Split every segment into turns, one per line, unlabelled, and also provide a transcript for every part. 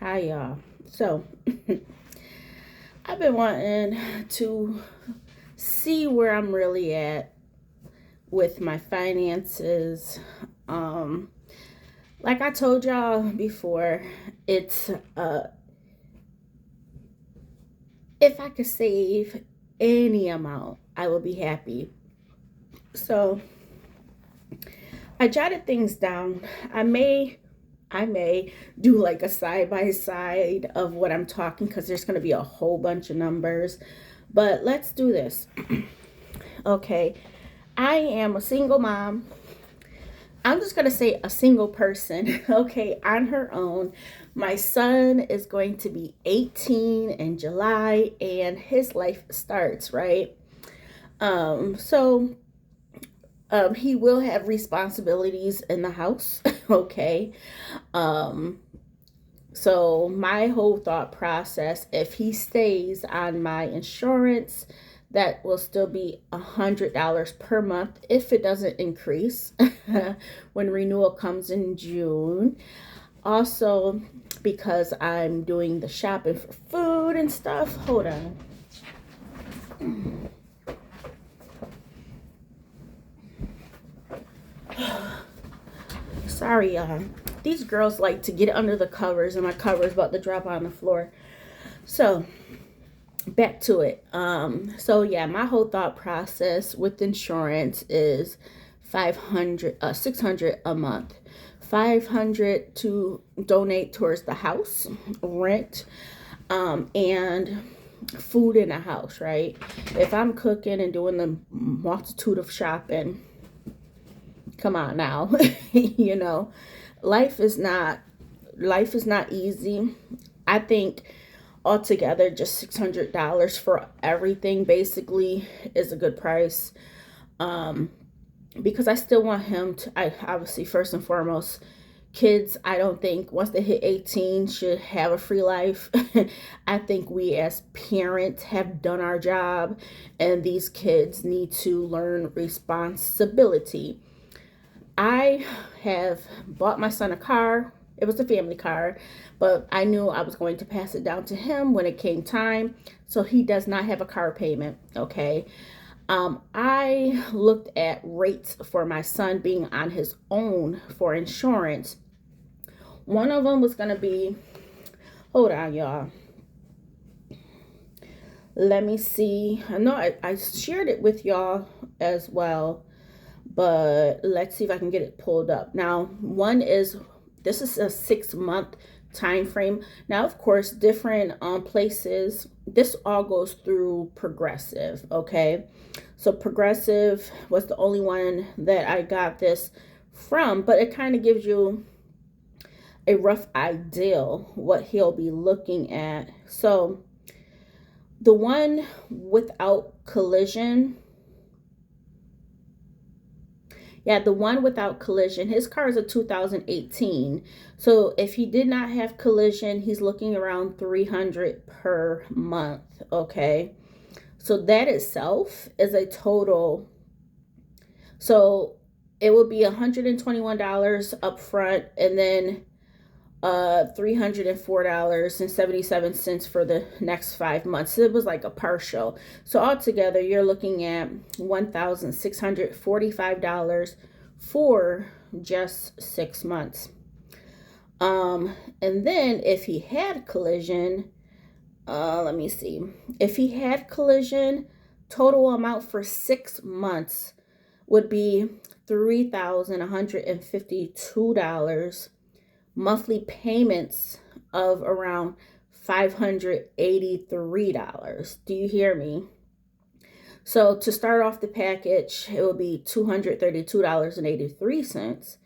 Hi, y'all. So, I've been wanting to see where I'm really at with my finances. Um, like I told y'all before, it's if I could save any amount, I would be happy. So, I jotted things down. I may I may do like a side by side of what I'm talking because there's going to be a whole bunch of numbers. But let's do this. Okay. I am a single mom. I'm just going to say a single person, okay, on her own. My son is going to be 18 in July and his life starts, right? So he will have responsibilities in the house, okay? Um, so my whole thought process, if he stays on my insurance, that will still be $100 per month if it doesn't increase when renewal comes in June. Also, because I'm doing the shopping for food and stuff. Hold on. Sorry, these girls like to get under the covers, and my cover's about to drop on the floor. So back to it. So yeah, my whole thought process with insurance is 600 a month. 500 to donate towards the house rent, and food in the house, right? If I'm cooking and doing the multitude of shopping, come on now. you know, life is not life is not easy. I think altogether just $600 for everything basically is a good price. um because I still want him to, I obviously, first and foremost, kids, I don't think once they hit 18 should have a free life. I think we as parents have done our job, and these kids need to learn responsibility. I have bought my son a car. It was a family car, but I knew I was going to pass it down to him when it came time. So he does not have a car payment. Okay. I looked at rates for my son being on his own for insurance. One of them was going to be, hold on, y'all. Let me see. I know I shared it with y'all as well, but let's see if I can get it pulled up. Now, one is, this is a 6 month time frame. Now, of course, different places, this all goes through Progressive, okay? So Progressive was the only one that I got this from, but it kind of gives you a rough idea what he'll be looking at. So the one without collision, yeah, the one without collision, his car is a 2018. So if he did not have collision, he's looking around 300 per month, okay? So that itself is a total. So it would be $121 up front, and then $304.77 for the next 5 months. So it was like a partial. So altogether, you're looking at $1,645 for just 6 months. And then if he had collision, let me see. If he had collision, total amount for 6 months would be $3,152. Monthly payments of around $583. Do you hear me? So to start off the package, it will be $232.83.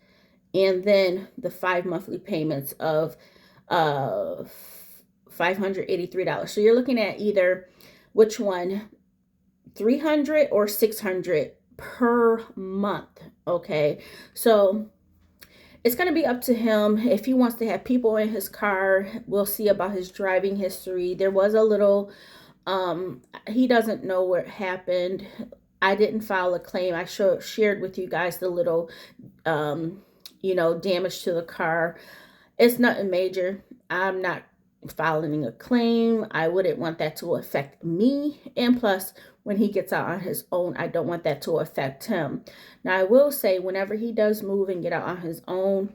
And then the 5 monthly payments of $583. So you're looking at either, which one, 300 or 600 per month. Okay. So it's going to be up to him if he wants to have people in his car. We'll see about his driving history. There was a little, he doesn't know what happened. I didn't file a claim. I shared with you guys the little, damage to the car. It's nothing major. I'm not filing a claim. I wouldn't want that to affect me. And plus, when he gets out on his own, I don't want that to affect him. Now, I will say, whenever he does move and get out on his own,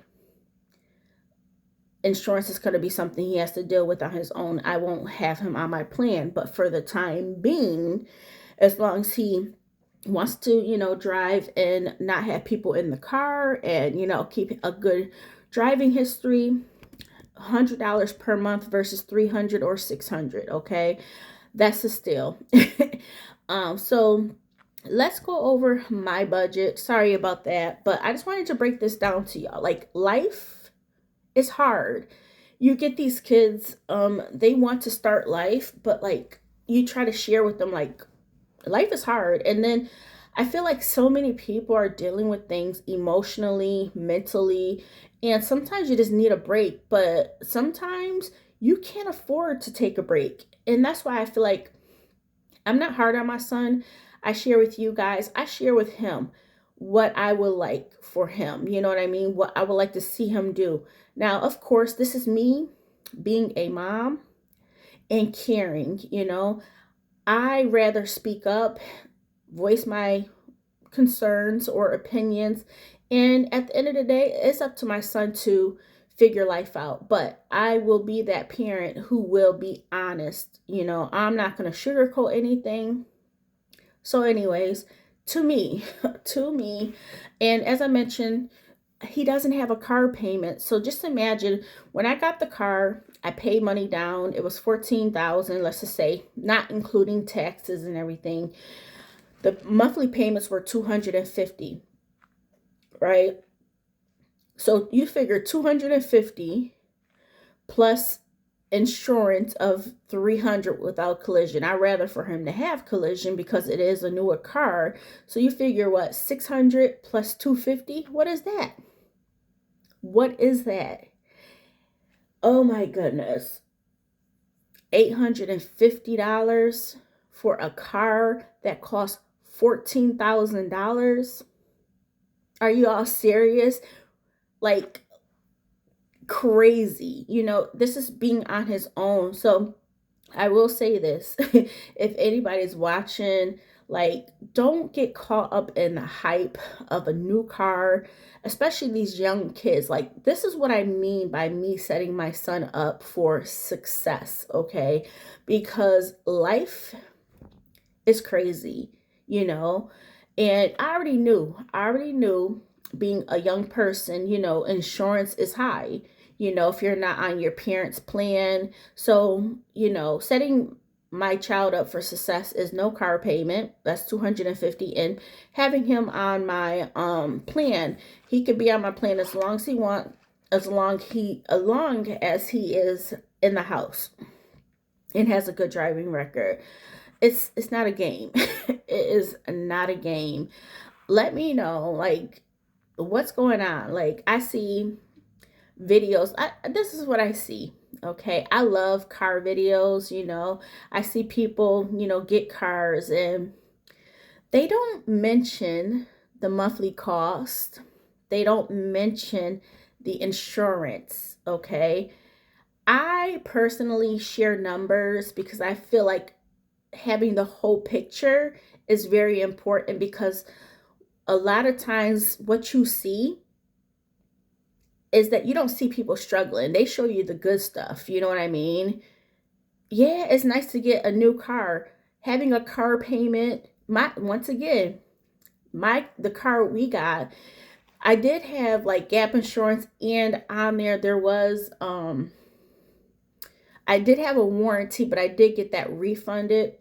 insurance is going to be something he has to deal with on his own. I won't have him on my plan. But for the time being, as long as he wants to, drive and not have people in the car and, keep a good driving history, $100 per month versus 300 or 600. Okay. That's a steal. So let's go over my budget. Sorry about that, but I just wanted to break this down to y'all. Like, life is hard. You get these kids, they want to start life, but like, you try to share with them, like, life is hard. And then I feel like so many people are dealing with things emotionally, mentally, and sometimes you just need a break, but sometimes you can't afford to take a break. And that's why I feel like I'm not hard on my son. I share with you guys, I share with him what I would like for him. You know what I mean? What I would like to see him do. Now, of course, this is me being a mom and caring, I rather speak up, voice my concerns or opinions. And at the end of the day, it's up to my son to figure life out. But I will be that parent who will be honest. I'm not going to sugarcoat anything. So anyways, to me, to me, and as I mentioned, he doesn't have a car payment. So just imagine, when I got the car, I paid money down. It was 14,000, let's just say, not including taxes and everything. The monthly payments were 250, right? So you figure 250 plus insurance of 300 without collision. I'd rather for him to have collision because it is a newer car. So you figure, what, 600 plus 250? What is that? What is that? Oh my goodness. $850 for a car that costs $14,000? Are you all serious? Like, crazy. This is being on his own. So I will say this. If anybody's watching, like, don't get caught up in the hype of a new car, especially these young kids. Like, this is what I mean by me setting my son up for success, okay? Because life is crazy, and I already knew being a young person, insurance is high, if you're not on your parents' plan. So, setting my child up for success is no car payment. That's 250, and having him on my plan. He could be on my plan as long as he wants, as long as he is in the house and has a good driving record. It's not a game. It is not a game. Let me know, like, what's going on. Like, I see videos. This is what I see. Okay. I love car videos. I see people, get cars, and they don't mention the monthly cost. They don't mention the insurance. Okay. I personally share numbers because I feel like having the whole picture is very important, because a lot of times what you see is that you don't see people struggling. They show you the good stuff. You know what I mean? Yeah, it's nice to get a new car. Having a car payment, the car we got, I did have like gap insurance, and on there was I did have a warranty, but I did get that refunded.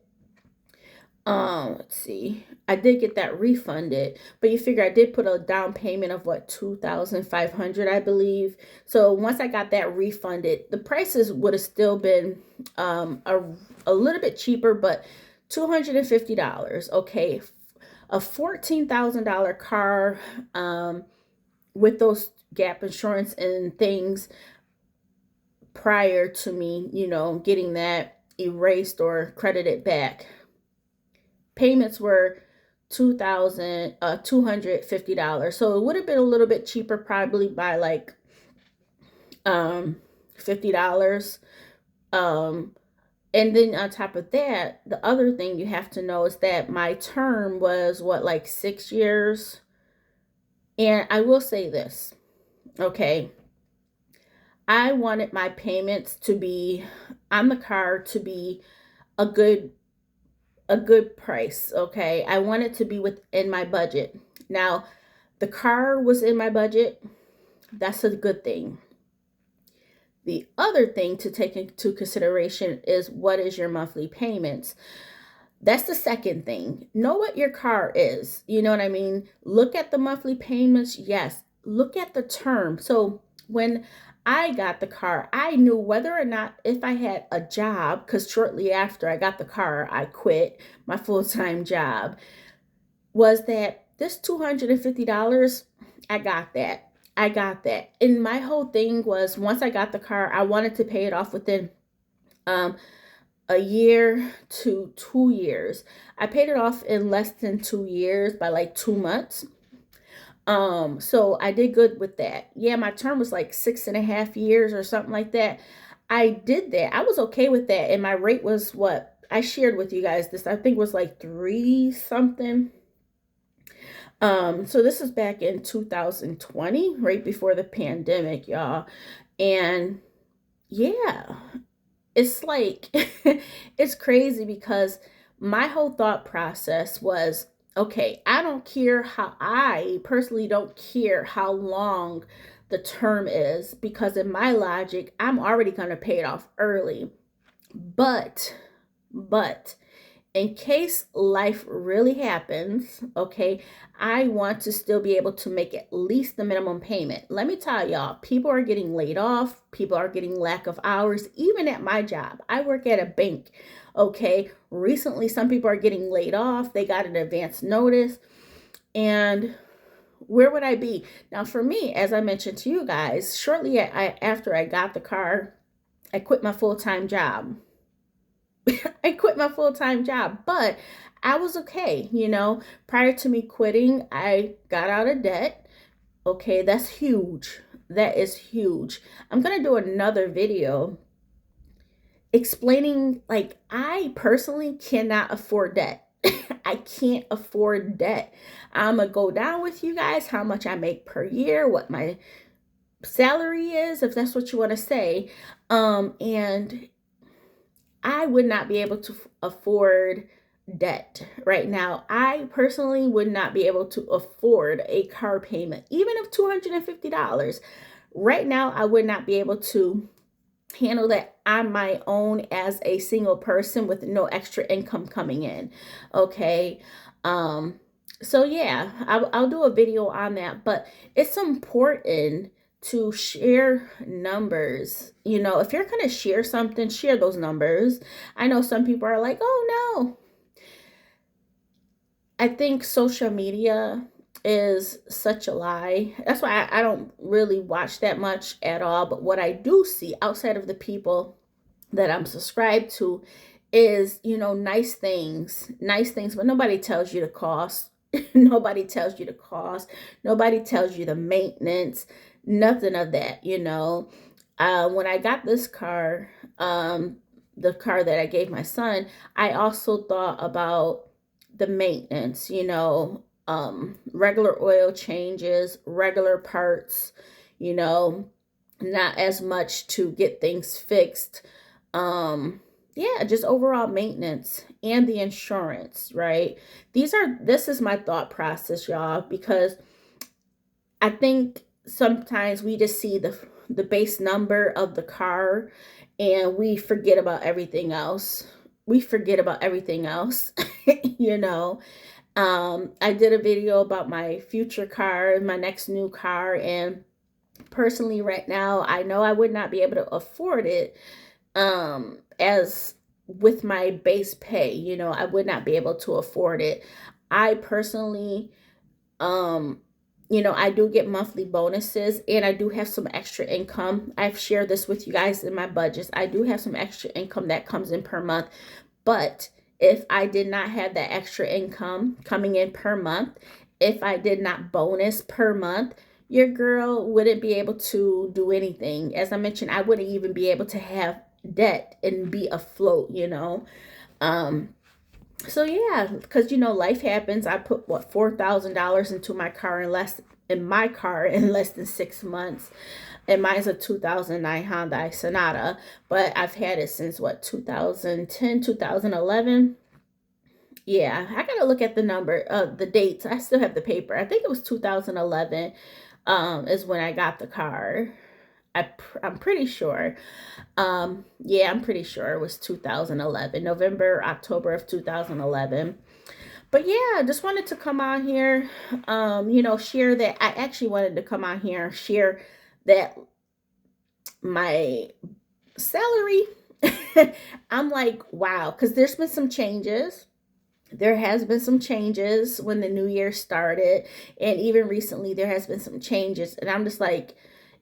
Let's see. I did get that refunded, but you figure I did put a down payment of what, 2,500, I believe. So once I got that refunded, the prices would have still been a little bit cheaper, but $250. Okay. A $14,000 car with those gap insurance and things prior to me, getting that erased or credited back. Payments were $2,250. So it would have been a little bit cheaper, probably by like $50. And then on top of that, the other thing you have to know is that my term was what, like 6 years. And I will say this, okay? I wanted my payments to be on the car to be a good price, okay? I want it to be within my budget. Now, the car was in my budget. That's a good thing. The other thing to take into consideration is what is your monthly payments. That's the second thing. Know what your car is. You know what I mean? Look at the monthly payments. Yes. Look at the term. So when I got the car, I knew whether or not if I had a job, because shortly after I got the car, I quit my full-time job, was that this $250, I got that. And my whole thing was once I got the car, I wanted to pay it off within a year to 2 years. I paid it off in less than 2 years by like 2 months. So I did good with that. Yeah, my term was like 6.5 years or something like that. I did that. I was okay with that. And my rate was what I shared with you guys. This I think was like 3 something. So this is back in 2020, right before the pandemic, y'all. And yeah, it's like, it's crazy because my whole thought process was, okay, I personally don't care how long the term is, because in my logic, I'm already going to pay it off early. But, in case life really happens, okay, I want to still be able to make at least the minimum payment. Let me tell y'all, people are getting laid off. People are getting lack of hours, even at my job. I work at a bank, okay? Recently, some people are getting laid off. They got an advance notice. And where would I be? Now, for me, as I mentioned to you guys, shortly after I got the car, I quit my full-time job. But I was okay, Prior to me quitting, I got out of debt. Okay, that's huge. That is huge. I'm going to do another video explaining, like, I personally cannot afford debt. I can't afford debt. I'm going to go down with you guys how much I make per year, what my salary is, if that's what you want to say. And I would not be able to afford debt right now. I personally would not be able to afford a car payment, even of $250. Right now, I would not be able to handle that on my own as a single person with no extra income coming in. Okay. So yeah, I'll do a video on that, but it's important to share numbers. If you're going to share something, share those numbers. I know some people are like, oh no. I think social media is such a lie. That's why I don't really watch that much at all. But what I do see outside of the people that I'm subscribed to is, nice things, but nobody tells you the cost. Nobody tells you the cost. Nobody tells you the maintenance. Nothing of that, When I got this car, the car that I gave my son, I also thought about the maintenance, regular oil changes, regular parts, not as much to get things fixed. Yeah, just overall maintenance and the insurance, right? This is my thought process, y'all, because I think sometimes we just see the base number of the car and we forget about everything else. I did a video about my future car, my next new car, and personally right now, I know I would not be able to afford it as with my base pay, I would not be able to afford it. I personally, I do get monthly bonuses and I do have some extra income. I've shared this with you guys in my budgets. I do have some extra income that comes in per month. But if I did not have that extra income coming in per month, if I did not bonus per month, your girl wouldn't be able to do anything. As I mentioned, I wouldn't even be able to have debt and be afloat, Um, so yeah, because life happens. I put what $4,000 into my car in less than 6 months, and mine's a 2009 Hyundai Sonata, but I've had it since what 2010, 2011. Yeah, I gotta look at the dates. I still have the paper. I think it was 2011 is when I got the car. I'm pretty sure. Yeah, I'm pretty sure it was 2011, November, October of 2011. But yeah, I just wanted to come on here, share that. I actually wanted to come on here and share that my salary, I'm like, wow, because there's been some changes. There has been some changes when the new year started, and even recently there has been some changes, and I'm just like,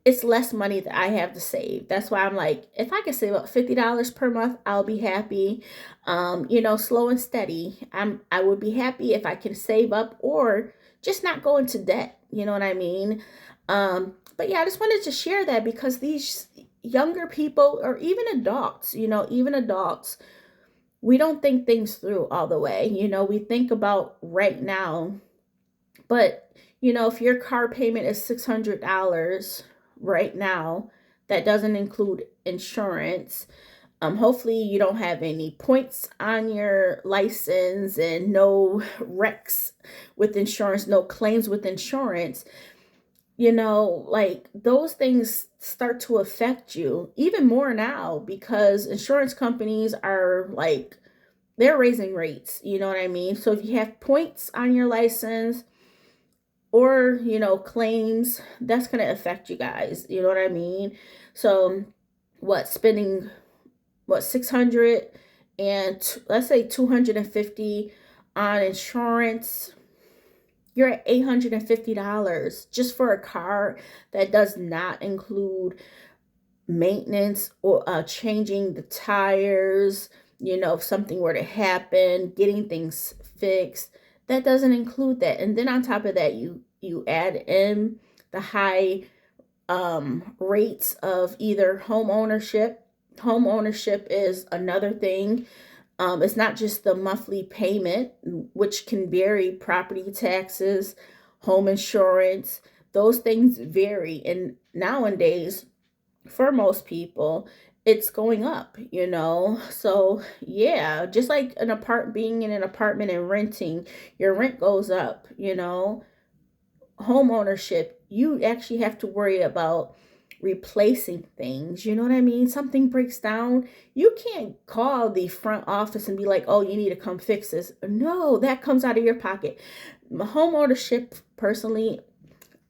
it's less money that I have to save. That's why I'm like, if I can save up $50 per month, I'll be happy. Slow and steady. I would be happy if I can save up or just not go into debt. You know what I mean? But yeah, I just wanted to share that because these younger people or even adults, we don't think things through all the way. We think about right now, but if your car payment is $600 right now, that doesn't include insurance. Hopefully you don't have any points on your license and no wrecks with insurance, no claims with insurance. Like those things start to affect you even more now because insurance companies are like, they're raising rates. You know what I mean? So if you have points on your license or, claims, that's going to affect you guys. You know what I mean? So spending what 600 and let's say 250 on insurance, you're at $850 just for a car that does not include maintenance or changing the tires. If something were to happen, getting things fixed, that doesn't include that. And then on top of that, you add in the high rates of either home ownership. Home ownership is another thing. It's not just the monthly payment, which can vary. Property taxes, home insurance, those things vary. And nowadays, for most people, it's going up. So yeah, just like being in an apartment and renting, your rent goes up. Home ownership, you actually have to worry about replacing things. You know what I mean? Something breaks down, you can't call the front office and be like, oh, you need to come fix this. No, that comes out of your pocket. Home ownership personally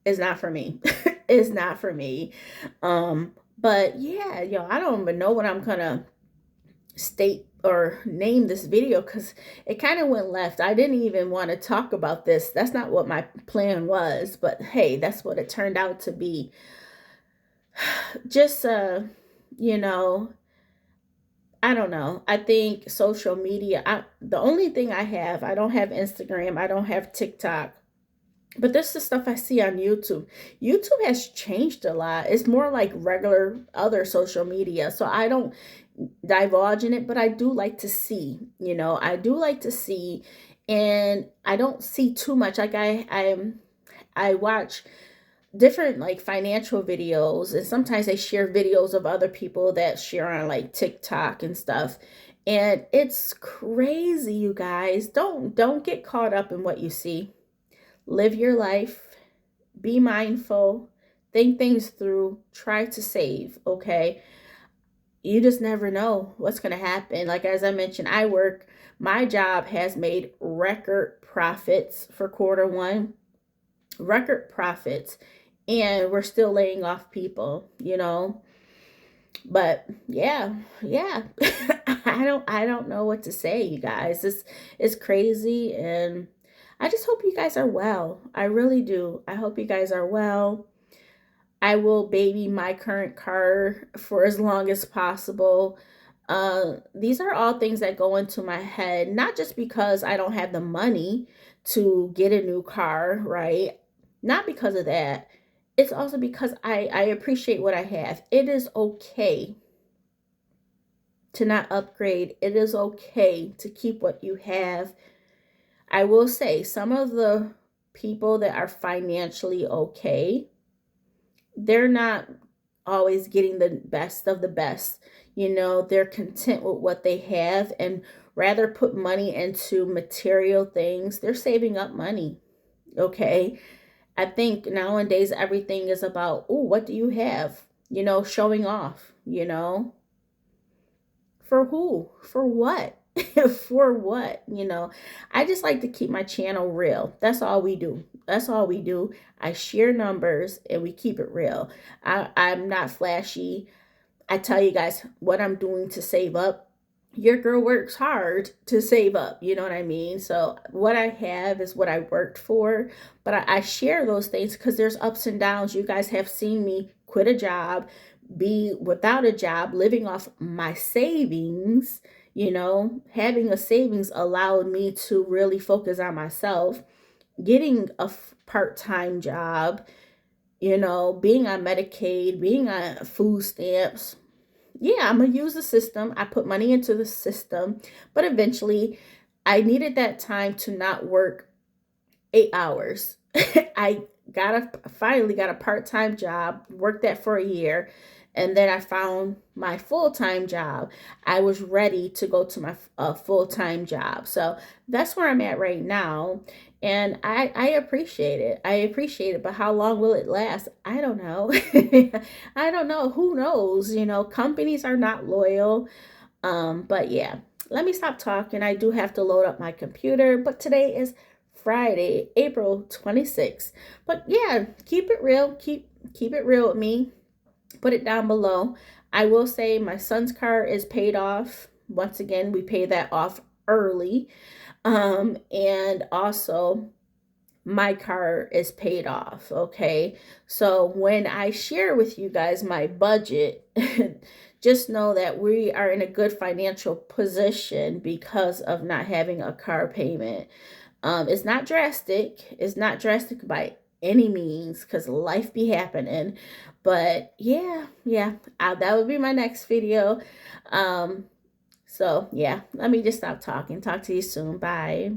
is not for me. It's not for me. But yeah, I don't even know what I'm gonna state or name this video because it kind of went left. I didn't even want to talk about this. That's not what my plan was, but hey, that's what it turned out to be. Just you know, I don't know. I think social media, the only thing I don't have Instagram, I don't have TikTok. But this is stuff I see on YouTube. YouTube has changed a lot. It's more like regular other social media. So I don't divulge in it, but I do like to see, I do like to see, and I don't see too much. Like I watch different like financial videos, and sometimes they share videos of other people that share on like TikTok and stuff. And it's crazy, you guys. Don't get caught up in what you see. Live your life, be mindful, think things through, try to save, okay? You just never know what's going to happen. Like, as I mentioned, my job has made record profits for quarter 1, record profits, and we're still laying off people. But yeah, yeah. I don't know what to say, you guys. This is crazy, and I just hope you guys are well. I really do. I hope you guys are well. I will baby my current car for as long as possible. These are all things that go into my head, not just because I don't have the money to get a new car, right? Not because of that. it's also because I appreciate what I have. It is okay to not upgrade. It is okay to keep what you have. I will say some of the people that are financially okay, they're not always getting the best of the best. You know, they're content with what they have and rather put money into material things. They're saving up money. Okay. I think nowadays everything is about, oh, what do you have? You know, showing off, you know, for who? For what? For what? You know, I just like to keep my channel real. That's all we do. That's all we do. I share numbers and we keep it real. I'm not flashy. I tell you guys what I'm doing to save up. Your girl works hard to save up. You know what I mean? So what I have is what I worked for. But I share those things because there's ups and downs. You guys have seen me quit a job, be without a job, living off my savings. You know, having a savings allowed me to really focus on myself, getting a part-time job, you know, being on Medicaid, being on food stamps. Yeah, I'm gonna use the system. I put money into the system, but eventually I needed that time to not work 8 hours. I finally got a part-time job, worked that for a year, and then I found my full-time job. I was ready to go to my full-time job. So that's where I'm at right now. And I appreciate it. I appreciate it. But how long will it last? I don't know. I don't know. Who knows? You know, companies are not loyal. But yeah, let me stop talking. I do have to load up my computer. But today is Friday, April 26th. But yeah, keep it real. Keep it real with me. Put it down below. I will say my son's car is paid off. Once again, we pay that off early. And also my car is paid off. Okay. So when I share with you guys my budget, just know that we are in a good financial position because of not having a car payment. It's not drastic. It's not drastic by any means because life be happening. But yeah, that would be my next video. So yeah, let me just stop talking. Talk to you soon. Bye.